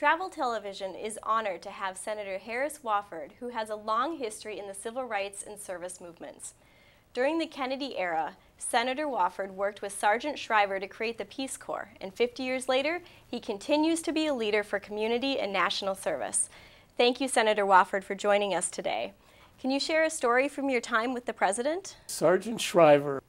Travel Television is honored to have Senator Harris Wofford, who has a long history in the civil rights and service movements. During the Kennedy era, Senator Wofford worked with Sergeant Shriver to create the Peace Corps, and 50 years later, he continues to be a leader for community and national service. Thank you, Senator Wofford, for joining us today. Can you share a story from your time with the President? Sergeant Shriver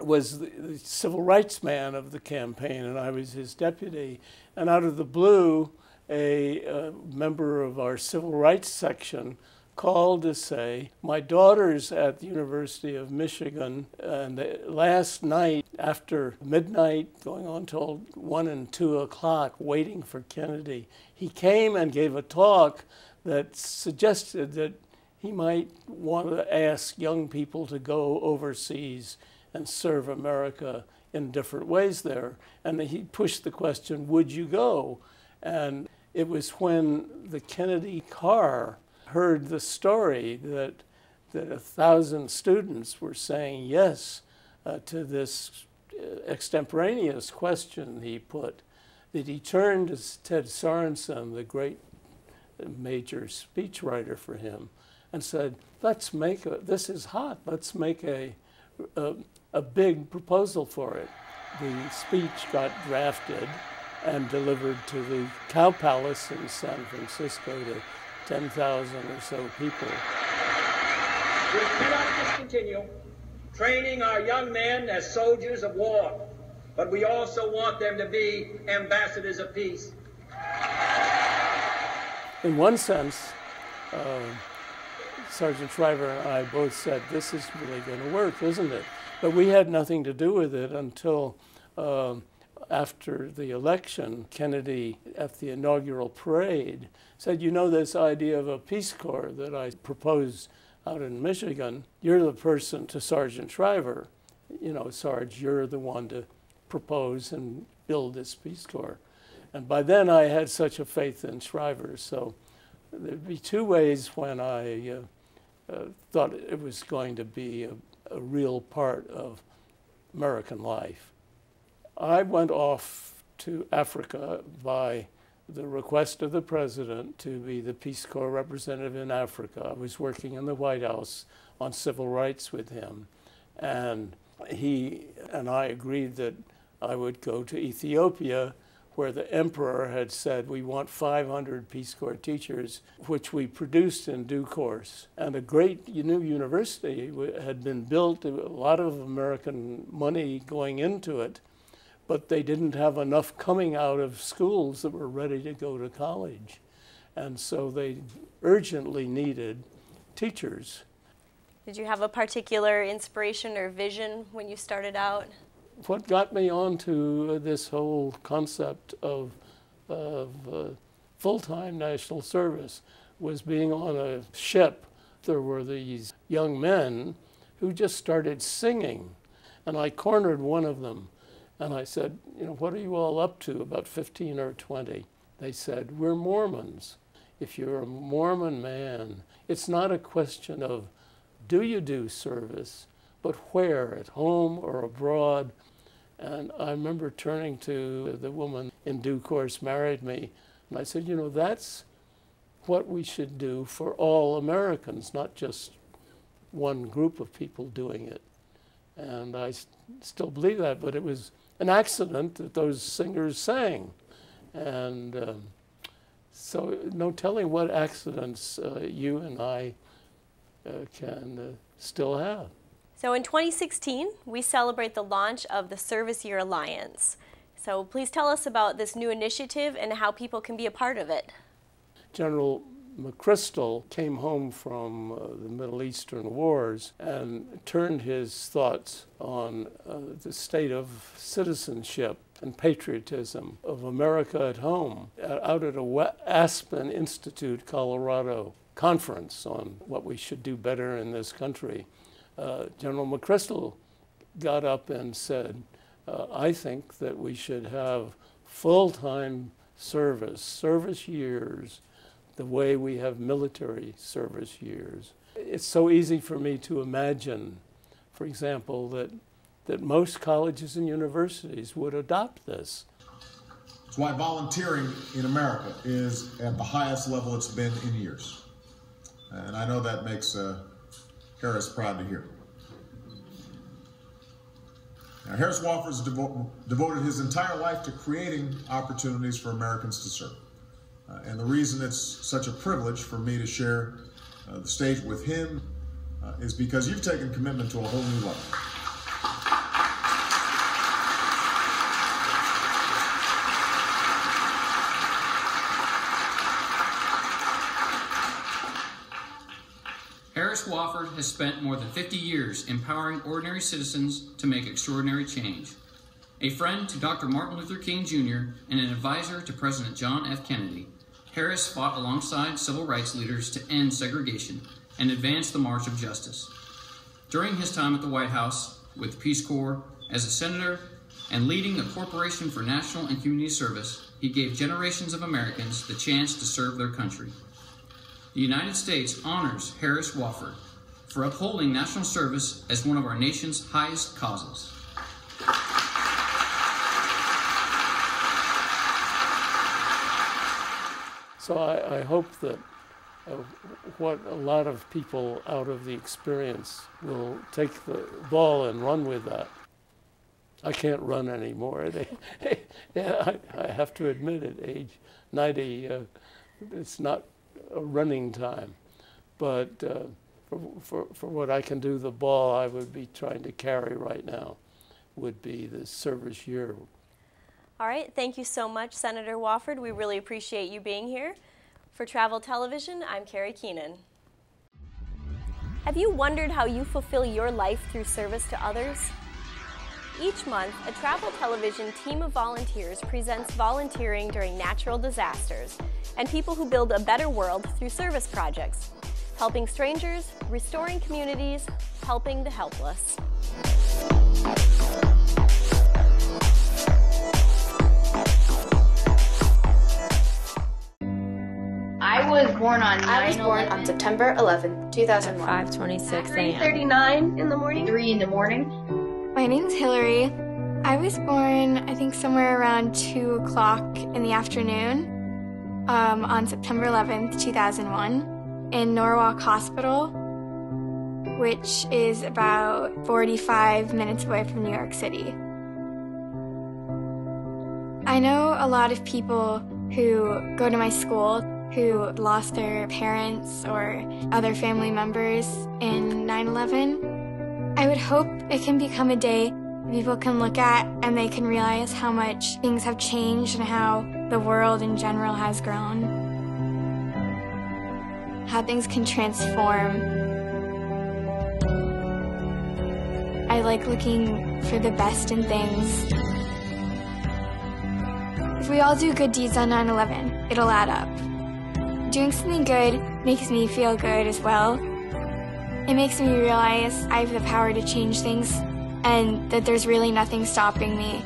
was the civil rights man of the campaign, and I was his deputy. And out of the blue, a member of our civil rights section called to say, my daughter's at the University of Michigan, and last night after midnight, going on till 1 and 2 o'clock, waiting for Kennedy, he came and gave a talk that suggested that he might want to ask young people to go overseas and serve America in different ways there. And he pushed the question, would you go? And it was when the Kennedy car heard the story that 1,000 students were saying yes to this extemporaneous question he put, that he turned to Ted Sorensen, the great major speechwriter for him, and said, let's make this is hot, let's make a big proposal for it. The speech got drafted and delivered to the Cow Palace in San Francisco to 10,000 or so people. We cannot discontinue training our young men as soldiers of war, but we also want them to be ambassadors of peace. In one sense, Sergeant Shriver and I both said, this is really going to work, isn't it? But we had nothing to do with it until after the election. Kennedy, at the inaugural parade, said, you know, this idea of a Peace Corps that I proposed out in Michigan, you're the person to Sergeant Shriver. You know, Sarge, you're the one to propose and build this Peace Corps. And by then I had such a faith in Shriver, so there'd be two ways when I thought it was going to be a real part of American life. I went off to Africa by the request of the President to be the Peace Corps representative in Africa. I was working in the White House on civil rights with him, and he and I agreed that I would go to Ethiopia, where the emperor had said, we want 500 Peace Corps teachers, which we produced in due course. And a great new university had been built, a lot of American money going into it, but they didn't have enough coming out of schools that were ready to go to college. And so they urgently needed teachers. Did you have a particular inspiration or vision when you started out? What got me onto this whole concept of full-time national service was being on a ship. There were these young men who just started singing, and I cornered one of them, and I said, you know, what are you all up to, about 15 or 20? They said, we're Mormons. If you're a Mormon man, it's not a question of do you do service, but where, at home or abroad. And I remember turning to the woman in due course married me, and I said, you know, that's what we should do for all Americans, not just one group of people doing it. And I still believe that, but it was an accident that those singers sang. And so no telling what accidents you and I can still have. So in 2016, we celebrate the launch of the Service Year Alliance. So please tell us about this new initiative and how people can be a part of it. General McChrystal came home from the Middle Eastern wars and turned his thoughts on the state of citizenship and patriotism of America at home out at a Aspen Institute, Colorado conference on what we should do better in this country. General McChrystal got up and said, I think that we should have full-time service years, the way we have military service years. It's so easy for me to imagine, for example, that most colleges and universities would adopt this. It's why volunteering in America is at the highest level it's been in years. And I know that makes Harris proud to hear. Now, Harris Wofford has devoted his entire life to creating opportunities for Americans to serve. And the reason it's such a privilege for me to share the stage with him is because you've taken commitment to a whole new level. Harris Wofford has spent more than 50 years empowering ordinary citizens to make extraordinary change. A friend to Dr. Martin Luther King Jr. and an advisor to President John F. Kennedy, Harris fought alongside civil rights leaders to end segregation and advance the march of justice. During his time at the White House, with the Peace Corps, as a senator, and leading the Corporation for National and Community Service, he gave generations of Americans the chance to serve their country. The United States honors Harris Wofford for upholding national service as one of our nation's highest causes. So I hope that what a lot of people out of the experience will take the ball and run with that. I can't run anymore. Yeah, I have to admit, at age 90, it's not a running time. But for what I can do, the ball I would be trying to carry right now would be the service year. All right, thank you so much, Senator Wofford. We really appreciate you being here. For Travel Television, I'm Carrie Keenan. Have you wondered how you fulfill your life through service to others? Each month, a Travel Television team of volunteers presents volunteering during natural disasters and people who build a better world through service projects, helping strangers, restoring communities, helping the helpless. I was born on September 11th, 2001. 5:26 a.m. 3:39 in the morning. 3 in the morning. My name's Hillary. I was born, I think, somewhere around 2 o'clock in the afternoon on September 11th, 2001 in Norwalk Hospital, which is about 45 minutes away from New York City. I know a lot of people who go to my school who lost their parents or other family members in 9/11. I would hope it can become a day people can look at and they can realize how much things have changed and how the world in general has grown. How things can transform. I like looking for the best in things. If we all do good deeds on 9/11, it'll add up. Doing something good makes me feel good as well. It makes me realize I have the power to change things and that there's really nothing stopping me.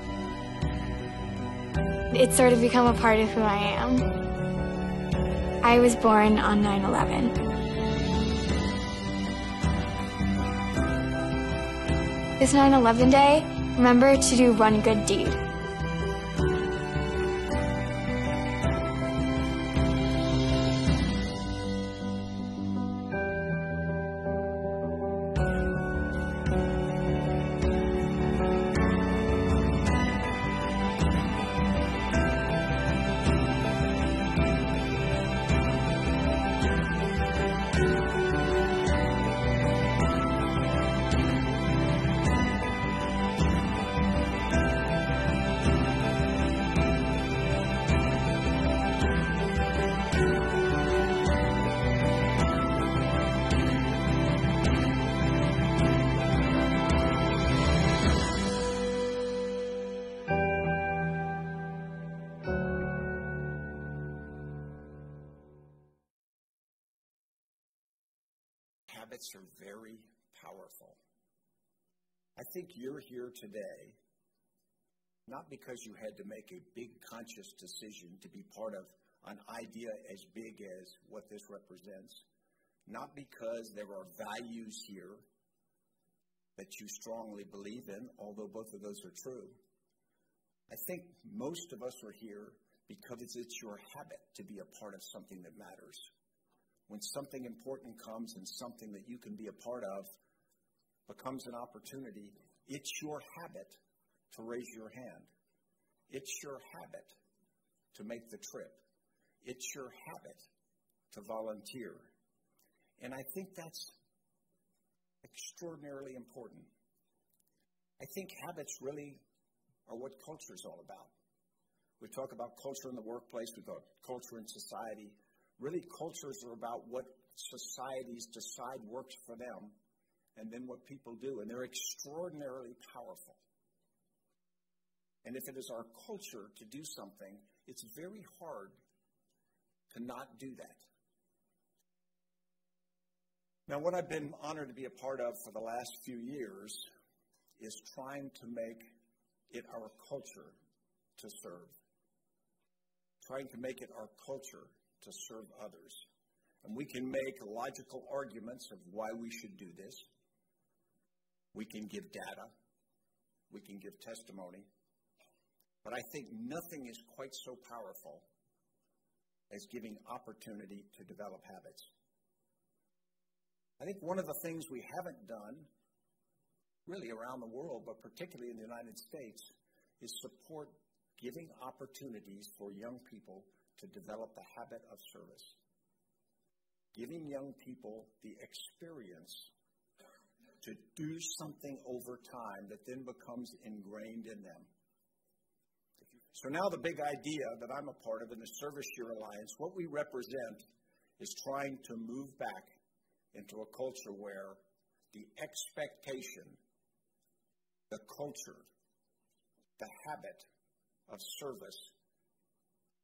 It's sort of become a part of who I am. I was born on 9/11. This 9/11 day, remember to do one good deed. Habits are very powerful. I think you're here today not because you had to make a big conscious decision to be part of an idea as big as what this represents, not because there are values here that you strongly believe in, although both of those are true, I think most of us are here because it's your habit to be a part of something that matters. When something important comes and something that you can be a part of becomes an opportunity, it's your habit to raise your hand. It's your habit to make the trip. It's your habit to volunteer. And I think that's extraordinarily important. I think habits really are what culture is all about. We talk about culture in the workplace, we talk culture in society. Really, cultures are about what societies decide works for them and then what people do. And they're extraordinarily powerful. And if it is our culture to do something, it's very hard to not do that. Now, what I've been honored to be a part of for the last few years is trying to make it our culture to serve. Trying to make it our culture to serve others. And we can make logical arguments of why we should do this. We can give data. We can give testimony. But I think nothing is quite so powerful as giving opportunity to develop habits. I think one of the things we haven't done, really around the world, but particularly in the United States, is support giving opportunities for young people to develop the habit of service. Giving young people the experience to do something over time that then becomes ingrained in them. So now the big idea that I'm a part of in the Service Year Alliance, what we represent is trying to move back into a culture where the expectation, the culture, the habit of service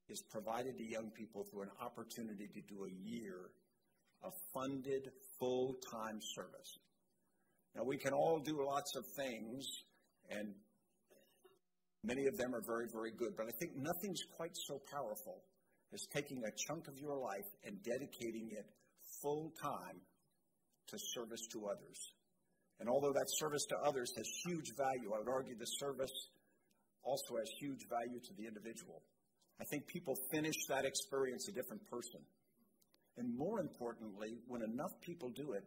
is provided to young people through an opportunity to do a year of funded full-time service. Now, we can all do lots of things, and many of them are very, very good, but I think nothing's quite so powerful as taking a chunk of your life and dedicating it full-time to service to others. And although that service to others has huge value, I would argue the service also has huge value to the individual. I think people finish that experience a different person. And more importantly, when enough people do it,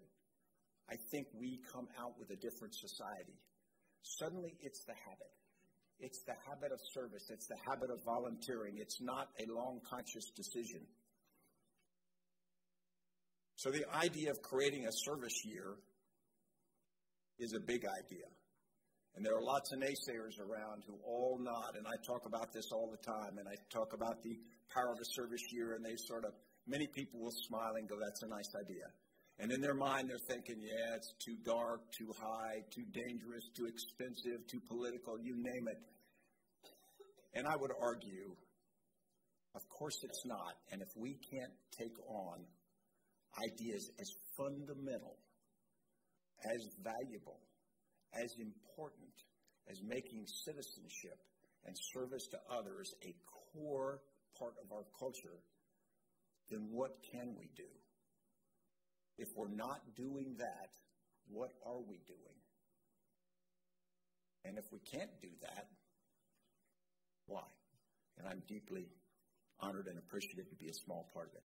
I think we come out with a different society. Suddenly, it's the habit. It's the habit of service. It's the habit of volunteering. It's not a long, conscious decision. So the idea of creating a service year is a big idea. And there are lots of naysayers around who all nod, and I talk about this all the time, and I talk about the power of a service year, and they sort of, many people will smile and go, that's a nice idea. And in their mind, they're thinking, yeah, it's too dark, too high, too dangerous, too expensive, too political, you name it. And I would argue, of course it's not. And if we can't take on ideas as fundamental, as valuable, as important as making citizenship and service to others a core part of our culture, then what can we do? If we're not doing that, what are we doing? And if we can't do that, why? And I'm deeply honored and appreciative to be a small part of it.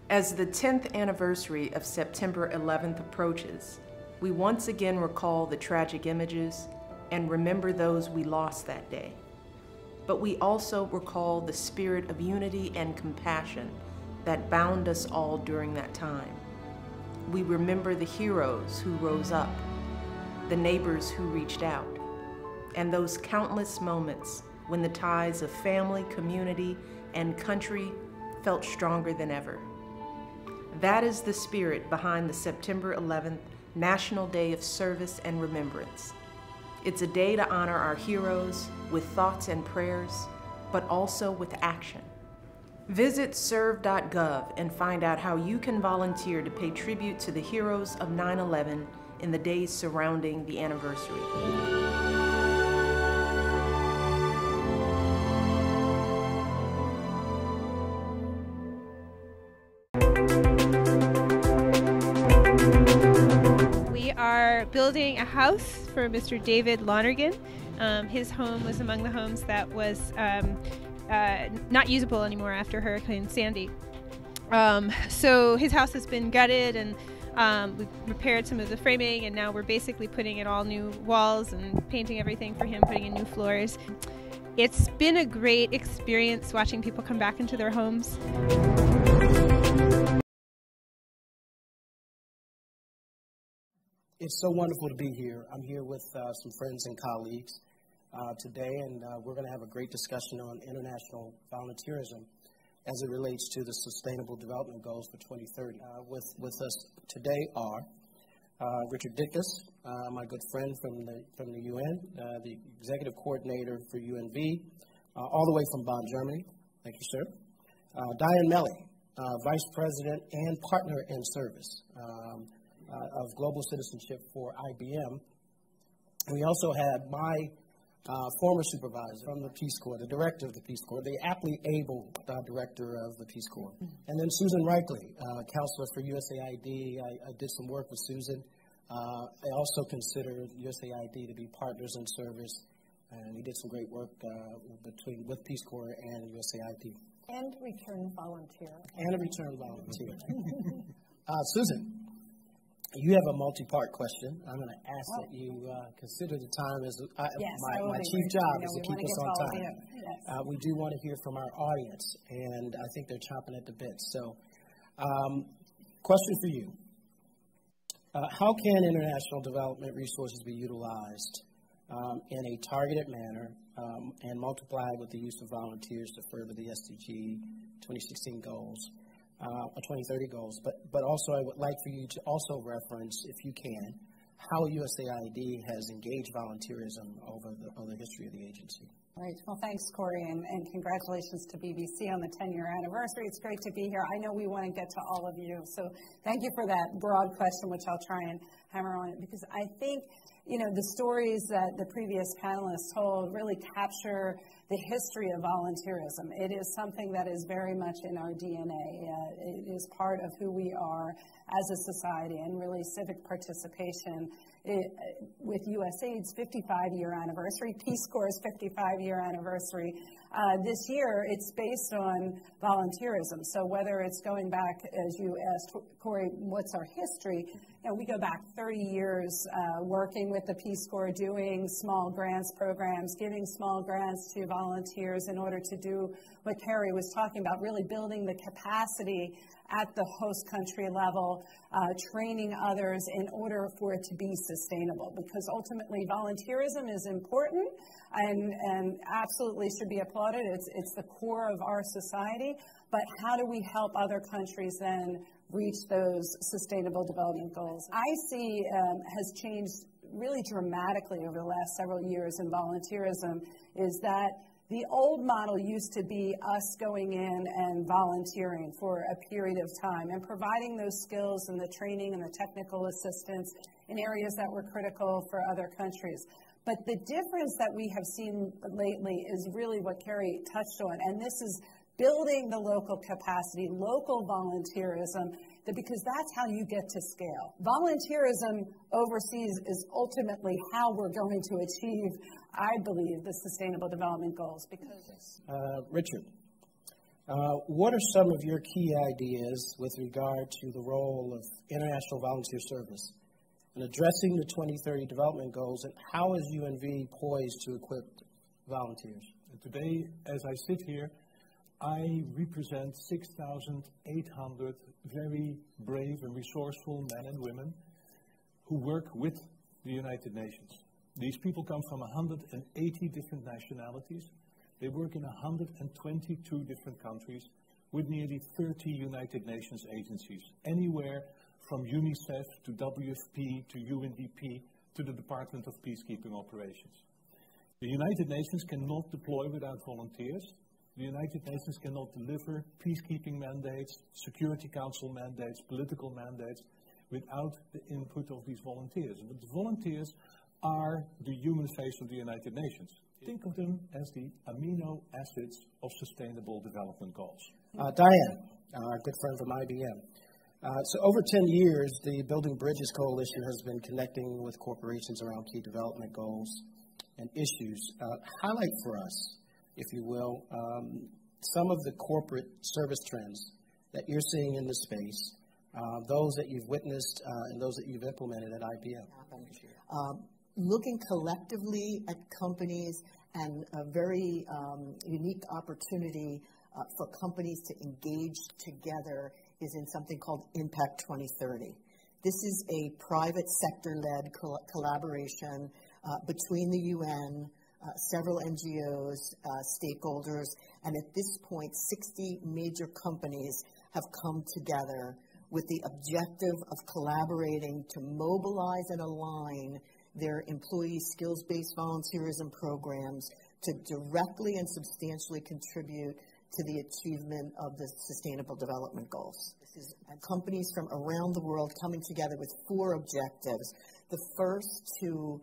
As the 10th anniversary of September 11th approaches, we once again recall the tragic images and remember those we lost that day. But we also recall the spirit of unity and compassion that bound us all during that time. We remember the heroes who rose up, the neighbors who reached out, and those countless moments when the ties of family, community, and country felt stronger than ever. That is the spirit behind the September 11th National Day of Service and Remembrance. It's a day to honor our heroes with thoughts and prayers, but also with action. Visit serve.gov and find out how you can volunteer to pay tribute to the heroes of 9/11 in the days surrounding the anniversary. building a house for Mr. David Lonergan. His home was among the homes that was not usable anymore after Hurricane Sandy. So his house has been gutted, and we've repaired some of the framing, and now we're basically putting in all new walls and painting everything for him, putting in new floors. It's been a great experience watching people come back into their homes. It's so wonderful to be here. I'm here with some friends and colleagues today, and we're going to have a great discussion on international volunteerism as it relates to the Sustainable Development Goals for 2030. With us today are Richard Dickus, my good friend from the UN, the Executive Coordinator for UNV, all the way from Bonn, Germany. Thank you, sir. Diane Melly, Vice President and Partner in Service of Global Citizenship for IBM. And we also have my former supervisor from the Peace Corps, the director of the Peace Corps, the aptly able director of the Peace Corps. And then Susan Reichley, counselor for USAID. I did some work with Susan. I also consider USAID to be partners in service, and we did some great work with Peace Corps and USAID. And return volunteer. And a return volunteer. Susan, you have a multi-part question. I'm going to ask that you consider the time as my chief job is to keep us on time. Yes. We do want to hear from our audience, and I think they're chomping at the bit. So, question for you. How can international development resources be utilized in a targeted manner and multiplied with the use of volunteers to further the SDG 2016 goals? 2030 goals, but also I would like for you to also reference, if you can, how USAID has engaged volunteerism over the history of the agency. Right. Well, thanks, Corey, and congratulations to BBC on the 10-year anniversary. It's great to be here. I know we want to get to all of you, so thank you for that broad question, which I'll try and hammer on it, because I think, you know, the stories that the previous panelists told really capture the history of volunteerism. It is something that is very much in our DNA. It is part of who we are as a society, and really civic participation. With USAID's 55-year anniversary, Peace Corps' 55-year anniversary, this year it's based on volunteerism. So whether it's going back, as you asked, Corey, what's our history? You know, we go back 30 years working with the Peace Corps, doing small grants programs, giving small grants to volunteers in order to do what Carrie was talking about, really building the capacity at the host country level, training others in order for it to be sustainable. Because ultimately, volunteerism is important and absolutely should be applauded. It's the core of our society. But how do we help other countries then reach those sustainable development goals? I see has changed really dramatically over the last several years in volunteerism is that the old model used to be us going in and volunteering for a period of time and providing those skills and the training and the technical assistance in areas that were critical for other countries. But the difference that we have seen lately is really what Carrie touched on, and this is building the local capacity, local volunteerism, because that's how you get to scale. Volunteerism overseas is ultimately how we're going to achieve, I believe, the Sustainable Development Goals. Because Richard, what are some of your key ideas with regard to the role of international volunteer service in addressing the 2030 development goals, and how is UNV poised to equip volunteers? Today, as I sit here, I represent 6,800 very brave and resourceful men and women who work with the United Nations. These people come from 180 different nationalities. They work in 122 different countries with nearly 30 United Nations agencies, anywhere from UNICEF to WFP to UNDP to the Department of Peacekeeping Operations. The United Nations cannot deploy without volunteers. The United Nations cannot deliver peacekeeping mandates, Security Council mandates, political mandates without the input of these volunteers. But the volunteers are the human face of the United Nations. Think of them as the amino acids of Sustainable Development Goals. Diane, our good friend from IBM. So over 10 years, the Building Bridges Coalition has been connecting with corporations around key development goals and issues. Highlight for us, if you will, some of the corporate service trends that you're seeing in the space, those that you've witnessed and those that you've implemented at IBM. Looking collectively at companies and a very unique opportunity for companies to engage together is in something called Impact 2030. This is a private sector-led collaboration between the UN, several NGOs, stakeholders, and at this point, 60 major companies have come together with the objective of collaborating to mobilize and align their employee skills-based volunteerism programs to directly and substantially contribute to the achievement of the Sustainable Development Goals. This is companies from around the world coming together with 4 objectives. The first, to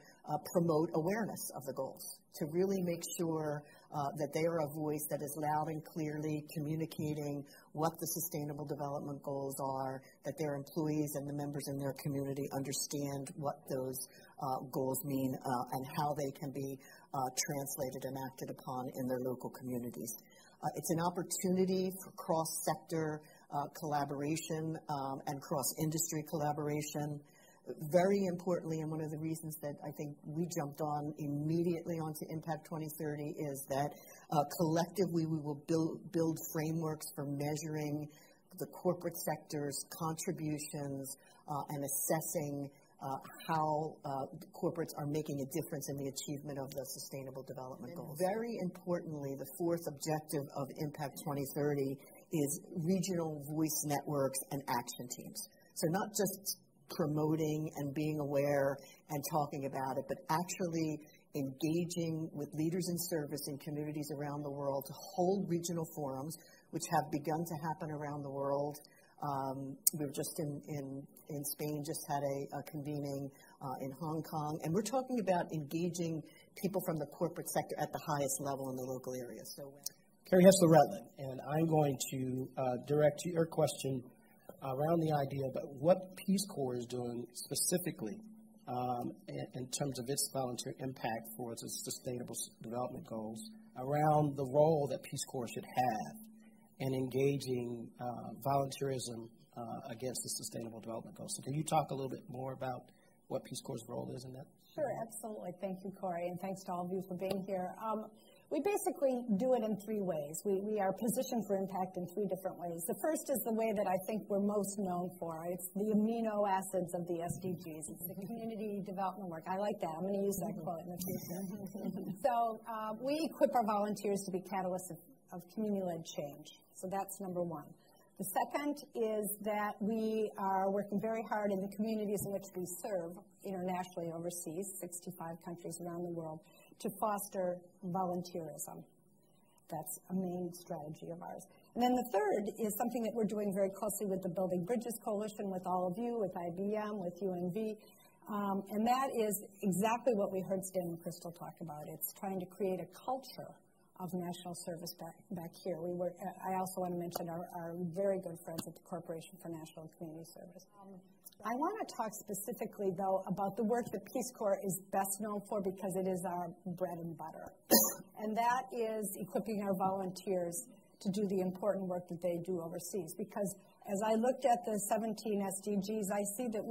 promote awareness of the goals, to really make sure that they are a voice that is loud and clearly communicating what the Sustainable Development Goals are, that their employees and the members in their community understand what those goals mean and how they can be translated and acted upon in their local communities. It's an opportunity for cross-sector collaboration and cross-industry collaboration. Very importantly, and one of the reasons that I think we jumped on immediately onto Impact 2030 is that collectively we will build frameworks for measuring the corporate sector's contributions and assessing how corporates are making a difference in the achievement of the Sustainable Development Goals. Very importantly, the 4th objective of Impact 2030 is regional voice networks and action teams. So not just promoting and being aware and talking about it, but actually engaging with leaders in service in communities around the world to hold regional forums, which have begun to happen around the world. We were just in Spain, just had a convening in Hong Kong, and we're talking about engaging people from the corporate sector at the highest level in the local area. So, Carrie Hessler-Rutland, and I'm going to direct your question around the idea about what Peace Corps is doing specifically in terms of its volunteer impact for its Sustainable Development Goals, around the role that Peace Corps should have in engaging volunteerism against the Sustainable Development Goals. So can you talk a little bit more about what Peace Corps' role is in that? Sure, absolutely. Thank you, Corey, and thanks to all of you for being here. We basically do it in 3 ways. We are positioned for impact in 3 different ways. The first is the way that I think we're most known for. It's the amino acids of the SDGs. It's the community development work. I like that. I'm going to use that quote in the future. So we equip our volunteers to be catalysts of community-led change. So that's number 1. The second is that we are working very hard in the communities in which we serve internationally overseas, 65 countries around the world, to foster volunteerism. That's a main strategy of ours. And then the third is something that we're doing very closely with the Building Bridges Coalition, with all of you, with IBM, with UNV, and that is exactly what we heard Stanley McChrystal talk about. It's trying to create a culture of national service back here. I also want to mention our very good friends at the Corporation for National and Community Service. I want to talk specifically, though, about the work that Peace Corps is best known for because it is our bread and butter. And that is equipping our volunteers to do the important work that they do overseas. Because as I looked at the 17 SDGs, I see that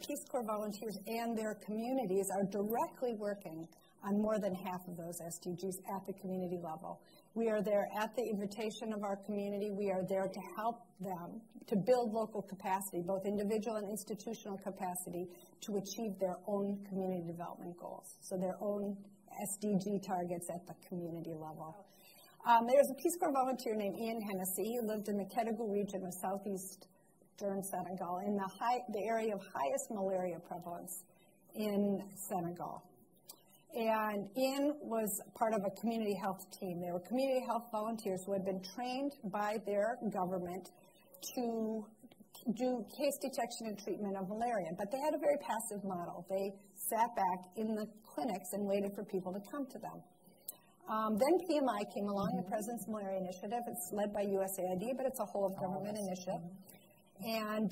Peace Corps volunteers and their communities are directly working on more than half of those SDGs at the community level. We are there at the invitation of our community. We are there to help them to build local capacity, both individual and institutional capacity, to achieve their own community development goals, so their own SDG targets at the community level. There's a Peace Corps volunteer named Ian Hennessy who lived in the Kédougou region of southeastern Senegal, in the area of highest malaria prevalence in Senegal. And Ian was part of a community health team. They were community health volunteers who had been trained by their government to do case detection and treatment of malaria. But they had a very passive model. They sat back in the clinics and waited for people to come to them. Then PMI came along, the President's Malaria Initiative. It's led by USAID, but it's a whole of government initiative. And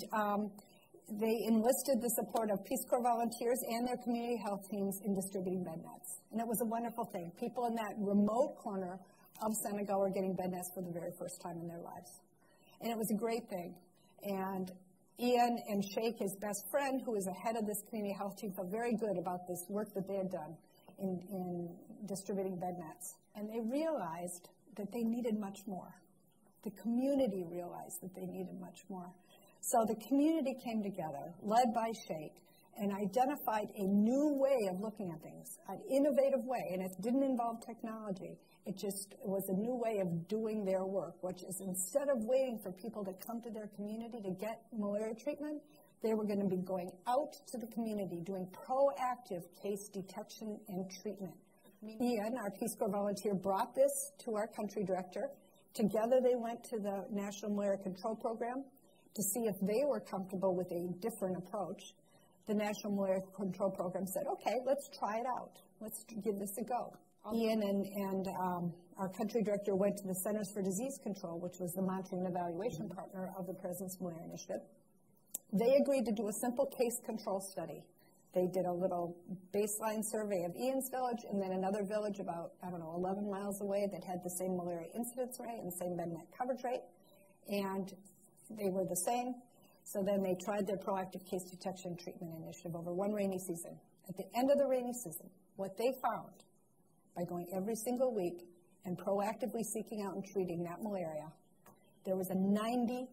they enlisted the support of Peace Corps volunteers and their community health teams in distributing bed nets. And it was a wonderful thing. People in that remote corner of Senegal were getting bed nets for the very first time in their lives. And it was a great thing. And Ian and Sheikh, his best friend, who is the head of this community health team, felt very good about this work that they had done in distributing bed nets. And they realized that they needed much more. The community realized that they needed much more. So the community came together, led by Sheikh, and identified a new way of looking at things, an innovative way. And it didn't involve technology. It was a new way of doing their work, which is instead of waiting for people to come to their community to get malaria treatment, they were going to be going out to the community, doing proactive case detection and treatment. Ian, our Peace Corps volunteer, brought this to our country director. Together they went to the National Malaria Control Program to see if they were comfortable with a different approach. The National Malaria Control Program said, okay, let's try it out. Let's give this a go. Ian and our country director went to the Centers for Disease Control, which was the monitoring and evaluation partner of the President's Malaria Initiative. They agreed to do a simple case control study. They did a little baseline survey of Ian's village and then another village about, 11 miles away that had the same malaria incidence rate and the same bed net coverage rate. And they were the same. So then they tried their proactive case detection and treatment initiative over one rainy season. At the end of the rainy season, what they found by going every single week and proactively seeking out and treating that malaria, there was a 90%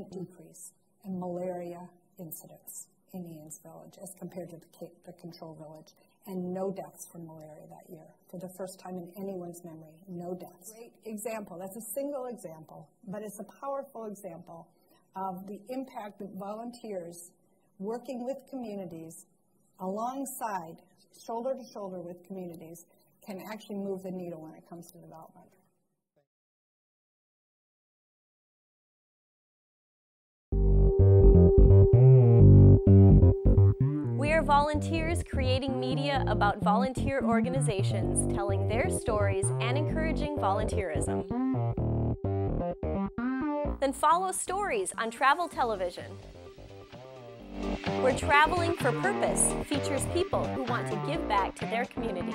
decrease in malaria incidence in Ian's village as compared to the control village, and no deaths from malaria that year. For the first time in anyone's memory, no deaths. Great example. That's a single example, but it's a powerful example of the impact that volunteers working with communities alongside, shoulder to shoulder with communities, can actually move the needle when it comes to development. We are volunteers creating media about volunteer organizations, telling their stories and encouraging volunteerism. Then follow Stories on Travel Television, where Traveling for Purpose features people who want to give back to their community.